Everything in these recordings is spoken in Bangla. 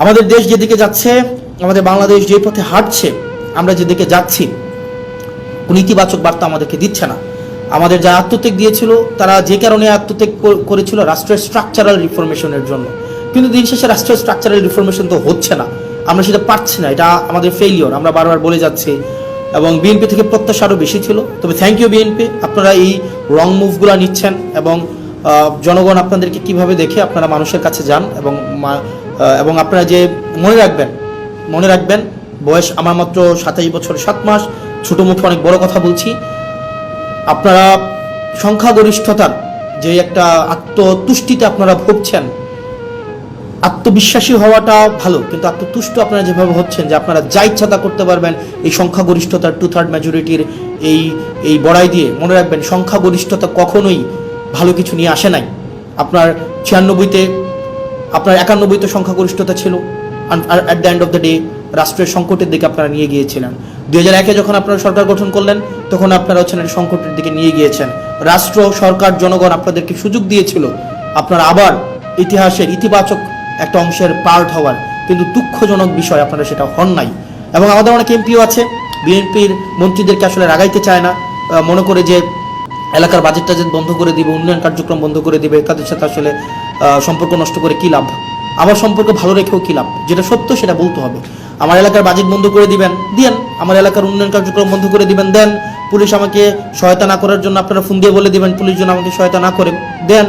আমাদের দেশ যেদিকে যাচ্ছে, আমাদের বাংলাদেশ যে পথে হাঁটছে, আমরা যেদিকে যাচ্ছি, কোনো ইতিবাচক বার্তা আমাদেরকে দিচ্ছে না। আমাদের যারা আত্মত্যাগ দিয়েছিল, তারা যে কারণে আত্মত্যাগ করেছিল, রাষ্ট্রের স্ট্রাকচারাল রিফরমেশনের জন্য। কিন্তু দিন শেষে রাষ্ট্রের স্ট্রাকচারাল রিফরমেশন তো হচ্ছে না, আমরা সেটা পারছি না, এটা আমাদের ফেইলিওর, আমরা বারবার বলে যাচ্ছি। এবং বিএনপি থেকে প্রত্যাশা আরও বেশি ছিল। তবে থ্যাংক ইউ বিএনপি, আপনারা এই রং মুভগুলো নিচ্ছেন এবং জনগণ আপনাদেরকে কিভাবে দেখে আপনারা মানুষের কাছে যান। এবং আপনারা যে মনে রাখবেন, বয়স আমার মাত্র 27 বছর 7 মাস, ছোটো মুখে অনেক বড় কথা বলছি। আপনারা সংখ্যাগরিষ্ঠতার যে একটা আত্মতুষ্টিতে আপনারা ভুগছেন, আত্মবিশ্বাসী হওয়াটা ভালো, কিন্তু আত্মতুষ্ট আপনারা যেভাবে হচ্ছেন যে আপনারা যা ইচ্ছা তা করতে পারবেন এই সংখ্যাগরিষ্ঠতার 2/3 মেজরিটির এই বড়াই দিয়ে, মনে রাখবেন সংখ্যাগরিষ্ঠতা কখনোই ভালো কিছু নিয়ে আসে নাই। আপনার 96-তে, আপনার 91-তে সংখ্যাগরিষ্ঠতা ছিল, আর at the end of the day রাষ্ট্রের সংকটের দিকে আপনারা নিয়ে গিয়েছিলেন। 2001-এ যখন আপনারা সরকার গঠন করলেন, তখন আপনারা হচ্ছেন সংকটের দিকে নিয়ে গিয়েছেন। রাষ্ট্র, সরকার, জনগণ আপনাদেরকে সুযোগ দিয়েছিল আপনারা আবার ইতিহাসের ইতিবাচক একটা অংশের পার্ট হওয়ার, কিন্তু দুঃখজনক বিষয় আপনারা সেটা হন নাই। এবং আমাদের অনেক এমপিও আছে, বিএনপির মন্ত্রীদেরকে আসলে রাগাইতে চায় না, মনে করে যে এলাকার বাজেট টাজেট বন্ধ করে দিবে, উন্নয়ন কার্যক্রম বন্ধ করে দিবে, তাদের সাথে আসলে সম্পর্ক নষ্ট করে কী লাভ, আমার সম্পর্ক ভালো রেখেও কী লাভ। যেটা সত্য সেটা বলতে হবে। আমার এলাকার বাজেট বন্ধ করে দিবেন, দেন। আমার এলাকার উন্নয়ন কার্যক্রম বন্ধ করে দিবেন, দেন। পুলিশ আমাকে সহায়তা না করার জন্য আপনারা ফোন দিয়ে বলে দিবেন পুলিশ যেন আমাকে সহায়তা না করে, দেন।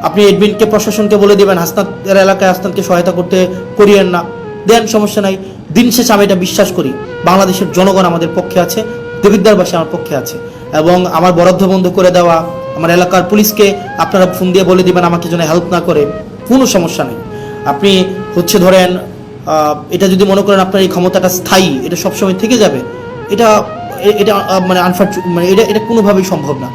আপনি এডমিনকে, প্রশাসনকে বলে দিবেন হাসনাতের এলাকায় হাসনাতকে সহায়তা করতে করিয়েন না, দেন, সমস্যা নাই। দিন শেষে আমি এটা বিশ্বাস করি, বাংলাদেশের জনগণ আমাদের পক্ষে আছে, দেবিদ্বারবাসী আমার পক্ষে আছে। এবং আমার বরাদ্দ বন্ধ করে দেওয়া, আমার এলাকার পুলিশকে আপনারা ফোন দিয়ে বলে দিবেন আমাকে যেন হেল্প না করে, কোনো সমস্যা নেই। আপনি ধরেন এটা যদি মনে করেন আপনার এই ক্ষমতাটা স্থায়ী, এটা সবসময় থেকে যাবে, এটা মানে এটা কোনোভাবেই সম্ভব না।